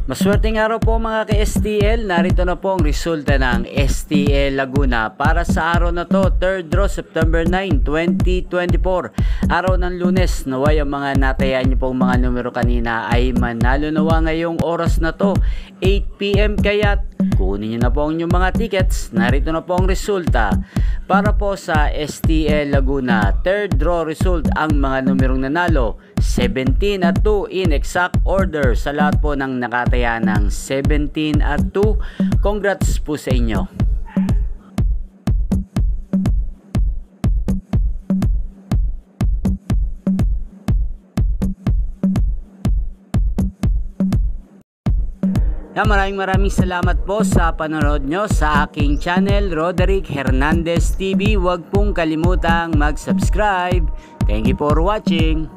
Maswerteng araw po mga ka-STL, narito na po ang resulta ng STL Laguna para sa araw na to, 3rd draw September 9, 2024. Araw ng Lunes, naway ang mga natayaan niyo pong mga numero kanina ay manalo nawa ngayong oras na to, 8 PM kaya't kunin niyo na po ang inyong mga tickets. Narito na po ang resulta para po sa STL Laguna. 3rd draw result, ang mga numerong nanalo 17 at 2 in exact order. Sa lahat po ng nakataya ng 17 at 2, congrats po sa inyo. Maraming salamat po sa panonood nyo sa aking channel, Roderick Hernandez TV. Huwag pong kalimutang mag-subscribe. Thank you for watching.